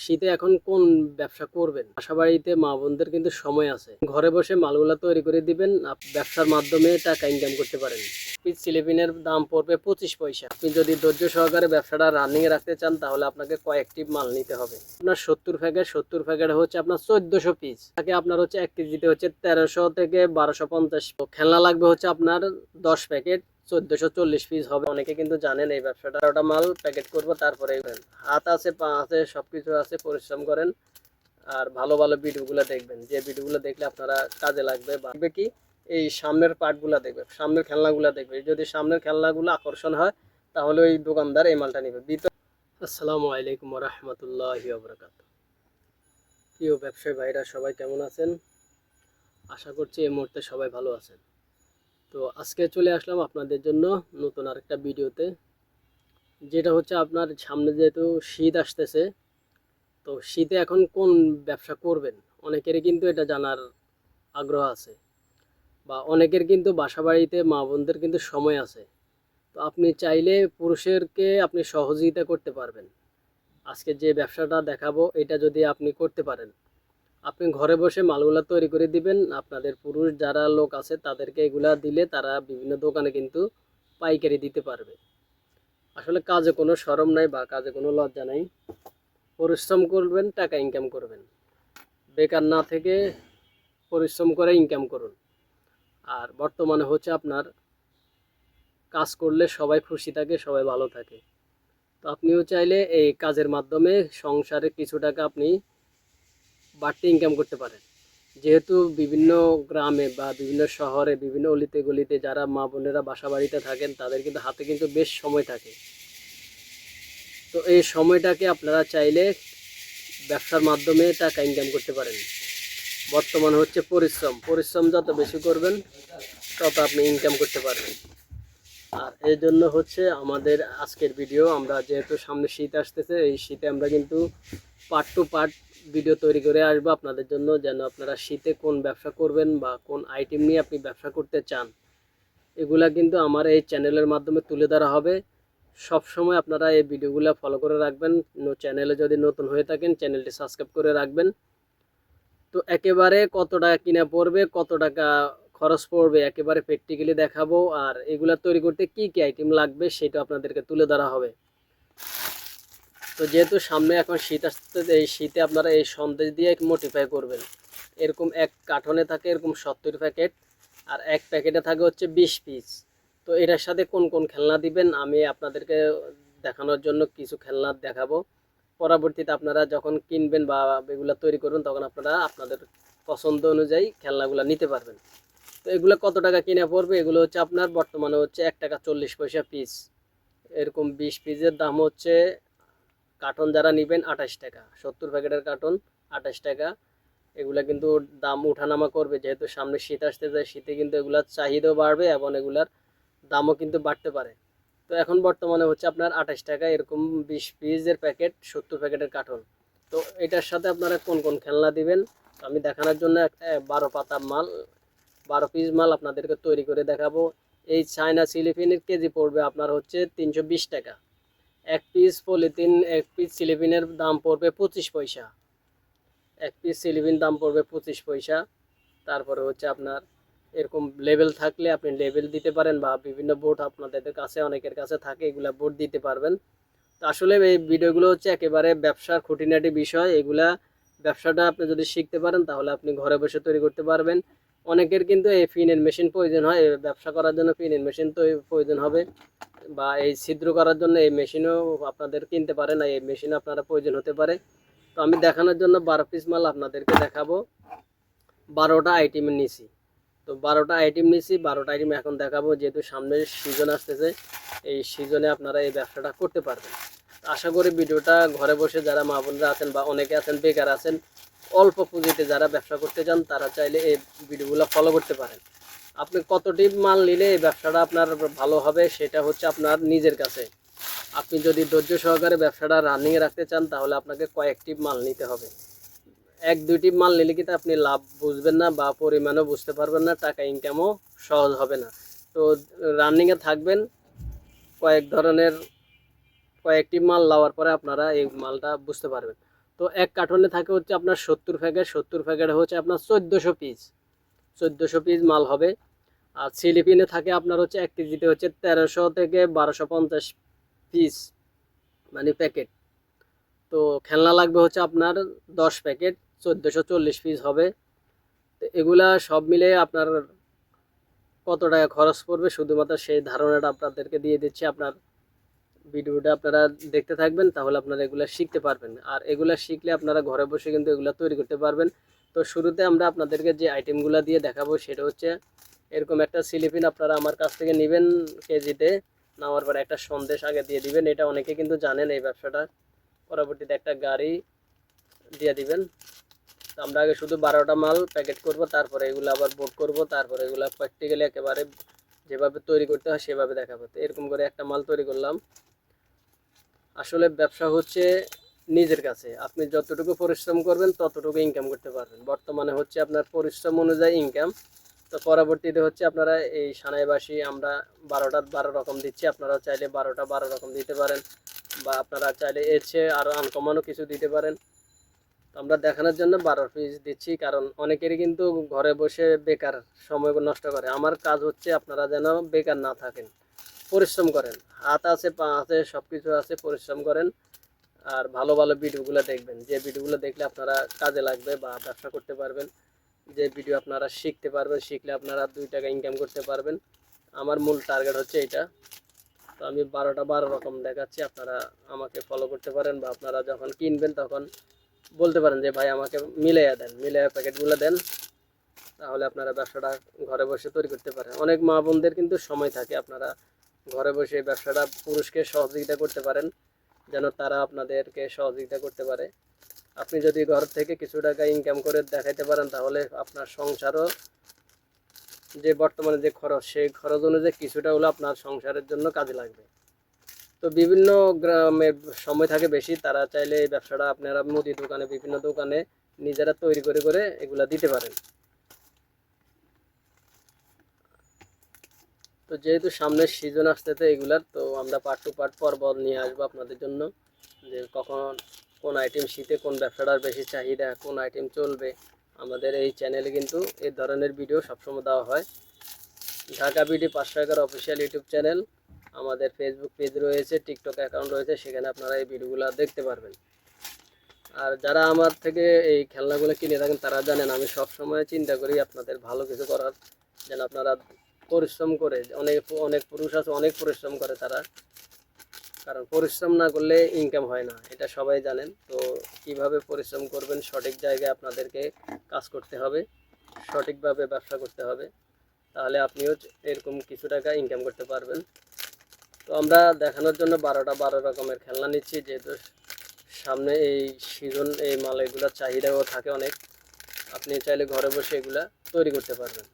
শীতে এখন কোন ব্যবসা করবেন? বাসাবাড়িতে মা বোনদের কিন্তু সময় আছে, ঘরে বসে মালগুলা তৈরি করে দিবেন, ব্যবসার মাধ্যমে টাকা ইনকাম করতে পারেন। পিস সিলিপিনের দাম পড়বে 25 পয়সা। আপনি যদি ধৈর্য সহকারে ব্যবসাটা রানিং এ রাখতে চান তাহলে আপনাকে কয়েকটি মাল নিতে হবে। আপনার 70 প্যাকেট হচ্ছে আপনার 1400 পিস, তাকে আপনার হচ্ছে 1 কেজিতে হচ্ছে 1300 থেকে 1250। খেলনা লাগবে হচ্ছে আপনার 10 প্যাকেট, 1440 পিস হবে। অনেকে কিন্তু জানেন এই ব্যবসাটা। ওটা মাল প্যাকেট করবো, তারপরে হাত আছে, পা আছে, সবকিছু আছে। পরিশ্রম করেন আর ভালো ভালো ভিডিওগুলো দেখবেন, যে ভিডিওগুলো দেখলে আপনারা কাজে লাগবে। বা কি এই সামনের পার্টগুলো দেখবে, সামনের খেলনাগুলো দেখবে। যদি সামনের খেলনাগুলো আকর্ষণ হয় তাহলে ওই দোকানদার এই মালটা নেবে। আসসালামু আলাইকুম রহমতুল্লাহি ওয়া বারাকাতুহু। প্রিয় ব্যবসায়ী ভাইরা, সবাই কেমন আছেন? আশা করছি এই মুহূর্তে সবাই ভালো আছেন। তো আজকে চলে আসলাম আপনাদের জন্য নতুন আরেকটা ভিডিওতে, যেটা হচ্ছে আপনার সামনে যেহেতু শীত আসতেছে, তো শীতে এখন কোন ব্যবসা করবেন অনেকেরই কিন্তু এটা জানার আগ্রহ আছে। বা অনেকের কিন্তু বাসাবাড়িতে মা বোনদের কিন্তু সময় আছে। তো আপনি চাইলে পুরুষেরকে আপনি সহযোগিতা করতে পারবেন। আজকে যে ব্যবসাটা দেখাবো এটা যদি আপনি করতে পারেন, আপনি ঘরে বসে মালগুলা তৈরি করে দিবেন। আপনাদের পুরুষ যারা লোক আছে তাদেরকে এগুলা দিলে তারা বিভিন্ন দোকানে কিন্তু পাইকারি দিতে পারবে। আসলে কাজে কোনো শরম নাই বা কাজে কোনো লজ্জা নাই। পরিশ্রম করবেন, টাকা ইনকাম করবেন। বেকার না থেকে পরিশ্রম করে ইনকাম করুন। আর বর্তমানে হচ্ছে আপনার কাজ করলে সবাই খুশি থাকে, সবাই ভালো থাকে। তো আপনিও চাইলে এই কাজের মাধ্যমে সংসারে কিছু টাকা আপনি বাড়তি ইনকাম করতে পারেন। যেহেতু বিভিন্ন গ্রামে বা বিভিন্ন শহরে বিভিন্ন অলিতে গলিতে যারা মা বোনেরা বাসা বাড়িতে থাকেন তাদের কিন্তু হাতে কিন্তু বেশ সময় থাকে। তো এই সময়টাকে আপনারা চাইলে ব্যবসার মাধ্যমে টাকা ইনকাম করতে পারেন। বর্তমান হচ্ছে পরিশ্রম যত বেশি করবেন তত আপনি ইনকাম করতে পারবেন। আর এই জন্য হচ্ছে আমাদের আজকের ভিডিও। আমরা যেহেতু সামনে শীত আসতেছে, এই শীতে আমরা কিন্তু পার্ট টু পার্ট ভিডিও তৈরি করে আসবো আপনাদের জন্য, যেন আপনারা শীতে কোন ব্যবসা করবেন বা কোন আইটেম নিয়ে আপনি ব্যবসা করতে চান এগুলা কিন্তু আমার এই চ্যানেলের মাধ্যমে তুলে ধরা হবে। সব সময় আপনারা এই ভিডিওগুলো ফলো করে রাখবেন। চ্যানেলে যদি নতুন হয়ে থাকেন চ্যানেলটি সাবস্ক্রাইব করে রাখবেন। তো একেবারে কত টাকা কিনা পড়বে, কত টাকা খরচ পড়বে একেবারে প্র্যাকটিক্যালি দেখাবো। আর এগুলা তৈরি করতে কি কি আইটেম লাগবে সেটা আপনাদেরকে তুলে ধরা হবে। তো যেহেতু সামনে এখন শীত আসতে, এই শীতে আপনারা এই সন্দেশ দিয়ে মোটিফাই করবেন। এরকম এক কার্টনে থাকে এরকম 70 প্যাকেট, আর এক প্যাকেটে থাকে হচ্ছে 20 পিস। তো এটার সাথে কোন কোন খেলনা দিবেন আমি আপনাদেরকে দেখানোর জন্য কিছু খেলনা দেখাবো। পরবর্তীতে আপনারা যখন কিনবেন বা এগুলো তৈরি করবেন তখন আপনারা আপনাদের পছন্দ অনুযায়ী খেলনাগুলো নিতে পারবেন। তো এগুলো কত টাকা কিনে পড়বে? এগুলো হচ্ছে আপনার বর্তমানে হচ্ছে 1 টাকা 40 পয়সা পিস। এরকম 20 পিসের দাম হচ্ছে, কার্টন যারা নেবেন 28 টাকা, 70 প্যাকেটের কার্টন 28 টাকা। এগুলা কিন্তু দাম উঠানামা করবে, যেহেতু সামনে শীত আসতে যায়, শীতে কিন্তু এগুলার চাহিদাও বাড়বে এবং এগুলার দামও কিন্তু বাড়তে পারে। তো এখন বর্তমানে হচ্ছে আপনার 28 টাকা এরকম 20 পিসের প্যাকেট, 70 প্যাকেটের কার্টন। তো এটার সাথে আপনারা কোন কোন খেলনা দিবেন আমি দেখানোর জন্য 12 পাতা মাল, 12 পিস মাল আপনাদেরকে তৈরি করে দেখাবো। এই চায়না সিলিপিনের কেজি পড়বে আপনার হচ্ছে 320 টাকা। এক পিস সিলিপিনের দাম পড়বে 25 পয়সা। এক পিস সিলিপিন দাম পড়বে 25 পয়সা। তারপরে হচ্ছে আপনার এরকম লেবেল থাকলে আপনি লেবেল দিতে পারেন, বা বিভিন্ন বোর্ড আপনাদের কাছে অনেকের কাছে থাকে, এগুলা বোর্ড দিতে পারবেন। তো আসলে এই ভিডিওগুলো হচ্ছে একেবারে ব্যবসার খুঁটিনাটি বিষয়। এগুলা ব্যবসাটা আপনি যদি শিখতে পারেন তাহলে আপনি ঘরে বসে তৈরি করতে পারবেন। অনেকের কিন্তু এই ফিনের মেশিন প্রয়োজন হয়, এই ব্যবসা করার জন্য ফিনের মেশিন তো প্রয়োজন হবে, বা এই ছিদ্র করার জন্য এই মেশিনও আপনাদের কিনতে পারেন, এই মেশিন আপনারা প্রয়োজন হতে পারে। তো আমি দেখানোর জন্য 12 পিস মাল আপনাদেরকে দেখাবো। 12টা আইটেম নিছি। তো 12টা আইটেম নিছি, 12টা আইটেম এখন দেখাবো। যেহেতু সামনে সিজন আসতেছে, এই সিজনে আপনারা এই ব্যবসাটা করতে পারবেন। আশা করি ভিডিওটা ঘরে বসে যারা মা বোনরা আছেন বা অনেকে আছেন বেকার আছেন, অল্প পুঁজিতে যারা ব্যবসা করতে চান তারা চাইলে এই ভিডিওগুলো ফলো করতে পারেন। আপনি কতটি মাল নিলে এই ব্যবসাটা আপনার ভালো হবে সেটা হচ্ছে আপনার নিজের কাছে। আপনি যদি ধৈর্য সহকারে ব্যবসাটা রানিংয়ে রাখতে চান তাহলে আপনাকে কয়েকটি মাল নিতে হবে। এক দুইটি মাল নিলে কিন্তু আপনি লাভ বুঝবেন না বা পরিমাণও বুঝতে পারবেন না, টাকা ইনকামও সহজ হবে না। তো রানিংয়ে থাকবেন, কয়েকটি মাল নেওয়ার পরে আপনারা এই মালটা বুঝতে পারবেন। তো এক কার্টনে থাকে হচ্ছে আপনার 70 প্যাকেট হচ্ছে আপনার 1400 পিস মাল হবে। আর সিলিপিনে থাকে আপনার হচ্ছে 1 কেজিতে হচ্ছে 1300 থেকে 1250 পিস মানে প্যাকেট। তো খেলনা লাগবে হচ্ছে আপনার 10 প্যাকেট, 1440 পিস হবে। তো এগুলা সব মিলে আপনার কত টাকা খরচ পড়বে শুধুমাত্র সেই ধারণাটা আপনাদেরকে দিয়ে দিচ্ছি। আপনার ভিডিওটা আপনারা দেখতে থাকবেন, তাহলে আপনারা এগুলো শিখতে পারবেন। আর এগুলো শিখলে আপনারা ঘরে বসে কিন্তু এগুলো তৈরি করতে পারবেন। তো শুরুতে আমরা আপনাদেরকে যে আইটেমগুলো দিয়ে দেখাবো সেটা হচ্ছে এরকম একটা সিলিপিন আপনারা আমার কাছ থেকে নেবেন কেজিতে। নেওয়ার পর একটা সন্দেশ আগে দিয়ে দিবেন, এটা অনেকে কিন্তু জানেন এই ব্যবসাটা। পরবর্তীতে একটা গাড়ি দিয়ে দিবেন। তো আমরা আগে শুধু 12টা মাল প্যাকেট করব, তারপরে এগুলো আবার বোর্ড করব, তারপরে এগুলো প্র্যাকটিক্যালি একেবারে যেভাবে তৈরি করতে হয় সেভাবে দেখাবো। তো এরকম করে একটা মাল তৈরি করলাম। আসলে ব্যবসা হচ্ছে নিজের কাছে, আপনি যতটুকু পরিশ্রম করবেন ততটুকু ইনকাম করতে পারবেন। বর্তমানে হচ্ছে আপনার পরিশ্রম অনুযায়ী ইনকাম। তো পরবর্তীতে হচ্ছে আপনারা এই সানাইবাসী আমরা 12টা 12 রকম দিচ্ছি, আপনারা চাইলে 12টা 12 রকম দিতে পারেন, বা আপনারা চাইলে এর চেয়ে আরও আনকমনও কিছু দিতে পারেন। তো আমরা দেখানোর জন্য 12 পিস দিচ্ছি, কারণ অনেকেরই কিন্তু ঘরে বসে বেকার সময় নষ্ট করে। আমার কাজ হচ্ছে আপনারা যেন বেকার না থাকেন, পরিশ্রম করেন। হাত আছে, পা আছে, সব কিছু আছে, পরিশ্রম করেন। আর ভালো ভালো ভিডিওগুলো দেখবেন, যে ভিডিওগুলো দেখলে আপনারা কাজে লাগবে বা ব্যবসা করতে পারবেন। যে ভিডিও আপনারা শিখতে পারবেন, শিখলে আপনারা 2 টাকা ইনকাম করতে পারবেন। আমার মূল টার্গেট হচ্ছে এটা। তো আমি 12টা 12 রকম দেখাচ্ছি, আপনারা আমাকে ফলো করতে পারেন, বা আপনারা যখন কিনবেন তখন বলতে পারেন যে ভাই আমাকে মিলাইয়া দেন, মিলাইয়া প্যাকেটগুলো দেন। তাহলে আপনারা ব্যবসাটা ঘরে বসে তৈরি করতে পারেন। অনেক মা বোনদের কিন্তু সময় থাকে, আপনারা ঘরে বসে ব্যবসাটা পুরুষকে সহযোগিতা করতে পারেন, যেন তারা আপনাদেরকে সহযোগিতা করতে পারে। আপনি যদি ঘর থেকে কিছু টাকা ইনকাম করে দেখাইতে পারেন, তাহলে আপনার সংসারও যে বর্তমানে যে খরচ, সেই খরচ অনুযায়ী কিছুটা হলো আপনার সংসারের জন্য কাজে লাগবে। তো বিভিন্ন গ্রামের সময় থাকে বেশি, তারা চাইলে এই ব্যবসাটা আপনারা মুদি দোকানে, বিভিন্ন দোকানে নিজেরা তৈরি করে করে এগুলা দিতে পারেন। তো যেহেতু সামনের সিজন আসতেছে এগুলার, তো আমরা পার্ট টু পার্ট পর্ব নিয়ে আসবো আপনাদের জন্য, যে কখন কোন আইটেম শীতে কোন ব্যবসাটার বেশি চাহিদা, কোন আইটেম চলবে। আমাদের এই চ্যানেলে কিন্তু এই ধরনের ভিডিও সবসময় দেওয়া হয়। Dhaka BD 500 official YouTube channel, আমাদের ফেসবুক পেজ রয়েছে, টিকটক অ্যাকাউন্ট রয়েছে, সেখানে আপনারা এই ভিডিওগুলো দেখতে পারবেন। আর যারা আমার থেকে এই খেলনাগুলো কিনে থাকেন তারা জানেন আমি সব সময় চিন্তা করি আপনাদের ভালো কিছু করার, যেন আপনারা পরিশ্রম করে, অনেক অনেক পুরুষ আছে অনেক পরিশ্রম করে তারা, কারণ পরিশ্রম না করলে ইনকাম হয় না, এটা সবাই জানেন। তো কিভাবে পরিশ্রম করবেন, সঠিক জায়গায় আপনাদেরকে কাজ করতে হবে, সঠিকভাবে ব্যবসা করতে হবে, তাহলে আপনিও এরকম কিছু টাকা ইনকাম করতে পারবেন। তো আমরা দেখানোর জন্য 12টা 12 রকমের খেলনা নিচ্ছি, যেহেতু সামনে এই সিজন, এই মাল এগুলোর চাহিদাও থাকে অনেক। আপনি চাইলে ঘরে বসে এগুলা তৈরি করতে পারবেন।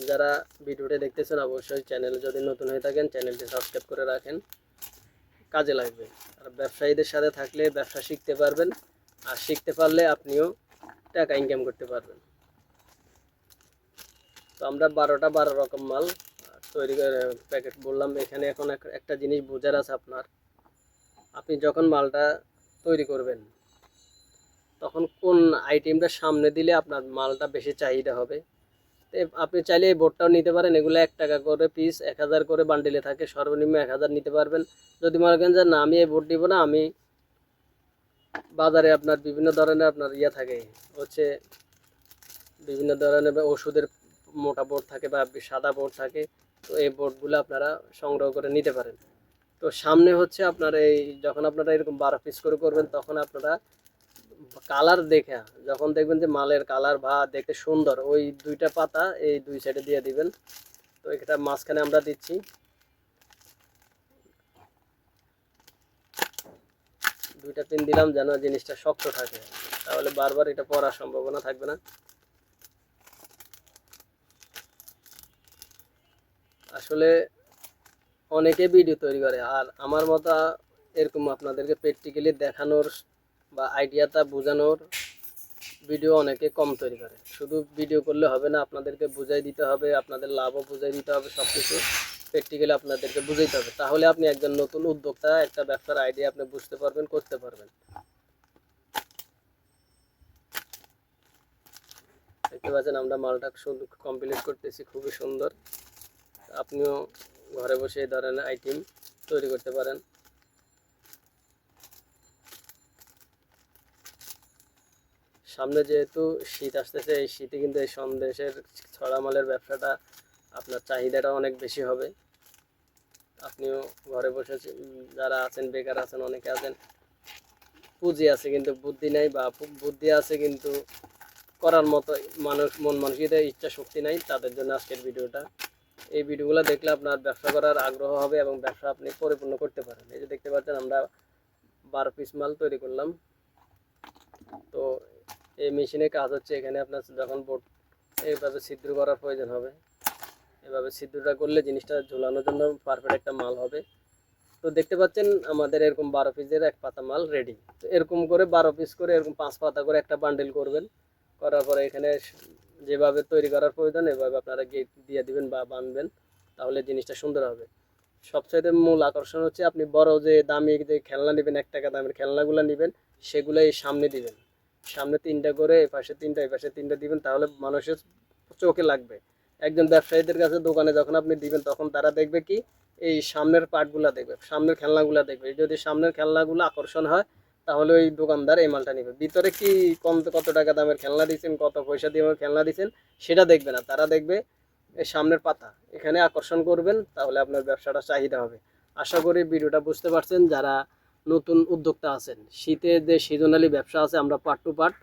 যারা ভিডিওটা দেখতেছেন অবশ্যই চ্যানেল যদি নতুন হয়ে থাকেন চ্যানেলটি সাবস্ক্রাইব করে রাখেন, কাজে লাগবে। আর ব্যবসায়ীদের সাথে থাকলে ব্যবসা শিখতে পারবেন, আর শিখতে পারলে আপনিও টাকা ইনকাম করতে পারবেন। তো আমরা 12টা 12 রকম মাল তৈরি করে প্যাকেট বললাম। এখানে এখন একটা জিনিস বোঝার আছে আপনার, আপনি যখন মালটা তৈরি করবেন তখন কোন আইটেমটা সামনে দিলে আপনার মালটা বেশি চাহিদা হবে। আপনি চাইলে এই বোর্ডটাও নিতে পারেন, এগুলো 1 টাকা করে পিস, 1000 করে বান্ডিলে থাকে, সর্বনিম্ন 1000 নিতে পারবেন। যদি মনে করেন যে না আমি এই বোর্ড নিব না, আমি বাজারে আপনার বিভিন্ন ধরনের আপনার ইয়ে থাকে হচ্ছে, বিভিন্ন ধরনের ওষুধের মোটা বোর্ড থাকে বা সাদা বোর্ড থাকে, তো এই বোর্ডগুলো আপনারা সংগ্রহ করে নিতে পারেন। তো সামনে হচ্ছে আপনার এই যখন আপনারা এরকম 12 পিস করে করবেন, তখন আপনারা কালার দেখে, যখন দেখবেন যে মালের কালার বা দেখতে সুন্দর, ওই 2টা পাতা এই 2 সাইডে দিয়ে দিবেন। তো এটা মাঝখানে আমরা দিচ্ছি 2টা পিন দিলাম, যেন জিনিসটা শক্ত থাকে, তাহলে বারবার এটা পড়ার সম্ভাবনা থাকবে না। আসলে অনেকে ভিডিও তৈরি করে, আর আমার মতো এরকম আপনাদেরকে প্র্যাকটিক্যালি দেখানোর বা আইডিয়াটা বোঝানোর ভিডিও অনেকে কম তৈরি করে। শুধু ভিডিও করলে হবে না, আপনাদেরকে বুঝাই দিতে হবে, আপনাদের লাভও বুঝাই দিতে হবে, সব কিছু প্র্যাকটিক্যালি আপনাদেরকে বুঝাইতে হবে। তাহলে আপনি একজন নতুন উদ্যোক্তা, একটা ব্যবসার আইডিয়া আপনি বুঝতে পারবেন, করতে পারবেন। দেখতে পাচ্ছেন আমরা মালটা কমপ্লিট করতেছি, খুবই সুন্দর। আপনিও ঘরে বসে এই ধরনের আইটেম তৈরি করতে পারেন। সামনে যেহেতু শীত আসতেছে, এই শীতে কিন্তু এই সন্দেশের ছড়া মালের ব্যবসাটা আপনার চাহিদাটা অনেক বেশি হবে। আপনিও ঘরে বসে যারা আছেন, বেকার আছেন, অনেকে আছেন, পুঁজি আছে কিন্তু বুদ্ধি নাই, বা বুদ্ধি আছে কিন্তু করার মতো মন মানসিকতা, ইচ্ছা শক্তি নাই, তাদের জন্য আজকের ভিডিওটা। এই ভিডিওগুলো দেখলে আপনার ব্যবসা করার আগ্রহ হবে এবং ব্যবসা আপনি পরিপূর্ণ করতে পারেন। এই যে দেখতে পাচ্ছেন আমরা 12 পিস মাল তৈরি করলাম। তো এই মেশিনে কাজ হচ্ছে, এখানে আপনার যখন বোর্ড এইভাবে ছিদ্র করার প্রয়োজন হবে, এভাবে ছিদ্রটা করলে জিনিসটা ঝোলানোর জন্য পারফেক্ট একটা মাল হবে। তো দেখতে পাচ্ছেন আমাদের এরকম 12 পিসের এক পাতা মাল রেডি। তো এরকম করে 12 পিস করে এরকম 5 পাতা করে একটা বান্ডেল করবেন। করার পরে এখানে যেভাবে তৈরি করার প্রয়োজন এভাবে আপনারা গেট দিয়ে দিবেন বা বাঁধবেন, তাহলে জিনিসটা সুন্দর হবে। সবচাইতে মূল আকর্ষণ হচ্ছে আপনি বড় যে দামি যে খেলনা নেবেন, 1 টাকা দামের খেলনাগুলো নেবেন, সেগুলো এই সামনে দিবেন। সামনে 3টা করে, এই পাশে 3টা, এই পাশে 3টা দিবেন, তাহলে মানুষের চোখে লাগবে। একজন ব্যবসায়ীদের কাছে দোকানে যখন আপনি দিবেন, তখন তারা দেখবে কি এই সামনের পার্টগুলো দেখবে, সামনের খেলনাগুলো দেখবে। যদি সামনের খেলনাগুলো আকর্ষণ হয়, তাহলে ওই দোকানদার এই মালটা নেবে। ভিতরে কি কত টাকা দামের খেলনা দিচ্ছেন, কত পয়সা দিয়ে খেলনা দিচ্ছেন, সেটা দেখবে না, তারা দেখবে এই সামনের পাতা। এখানে আকর্ষণ করবেন, তাহলে আপনার ব্যবসাটা চাহিদা হবে। আশা করি ভিডিওটা বুঝতে পারছেন। যারা নতুন উদ্যোক্তা আছেন, শীতের যে সিজনালি ব্যবসা আছে, আমরা পার্ট টু পার্ট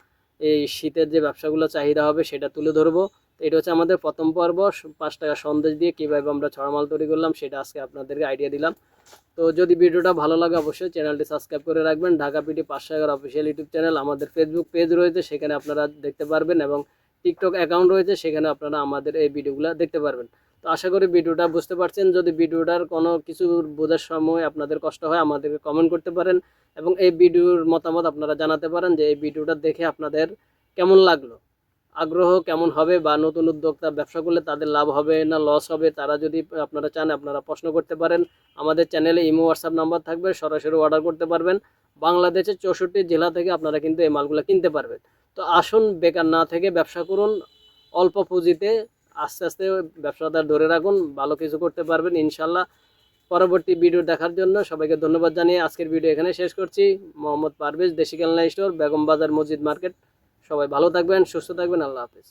এই শীতের যে ব্যবসাগুলো চাহিদা হবে সেটা তুলে ধরবো। এটা হচ্ছে আমাদের প্রথম পর্ব। 5 টাকা সন্দেশ দিয়ে কীভাবে আমরা ছড়া মাল তৈরি করলাম, সেটা আজকে আপনাদেরকে আইডিয়া দিলাম। তো যদি ভিডিওটা ভালো লাগে, অবশ্যই চ্যানেলটি সাবস্ক্রাইব করে রাখবেন। Dhaka PD 511 official YouTube channel, আমাদের ফেসবুক পেজ রয়েছে, সেখানে আপনারা দেখতে পারবেন, এবং টিকটক অ্যাকাউন্ট রয়েছে, সেখানে আপনারা আমাদের এই ভিডিওগুলো দেখতে পারবেন। তো আশা করি ভিডিওটা বুঝতে পারছেন। যদি ভিডিওটার কোনো কিছু বোঝার সময় আপনাদের কষ্ট হয়, আমাদেরকে কমেন্ট করতে পারেন, এবং এই ভিডিওর মতামত আপনারা জানাতে পারেন যে এই ভিডিওটা দেখে আপনাদের কেমন লাগলো, আগ্রহ কেমন হবে, বা নতুন উদ্যোক্তা ব্যবসা করলে তাদের লাভ হবে না লস হবে। তারা যদি আপনারা চান, আপনারা প্রশ্ন করতে পারেন। আমাদের চ্যানেলে ইমো হোয়াটসঅ্যাপ নাম্বার থাকবে, সরাসরি অর্ডার করতে পারবেন। বাংলাদেশের 64 জেলা থেকে আপনারা কিন্তু এই মালগুলো কিনতে পারবেন। তো আসুন, বেকার না থেকে ব্যবসা করুন, অল্প পুঁজিতে আস্তে আস্তে ব্যবসাটা ধরে রাখুন, ভালো কিছু করতে পারবেন ইনশাল্লাহ। পরবর্তী ভিডিও দেখার জন্য সবাইকে ধন্যবাদ জানিয়ে আজকের ভিডিও এখানে শেষ করছি। মোহাম্মদ পারভেজ, দেশি খেলনা স্টোর, বেগম বাজার, মসজিদ মার্কেট। সবাই ভালো থাকবেন, সুস্থ থাকবেন, আল্লাহ হাফেজ।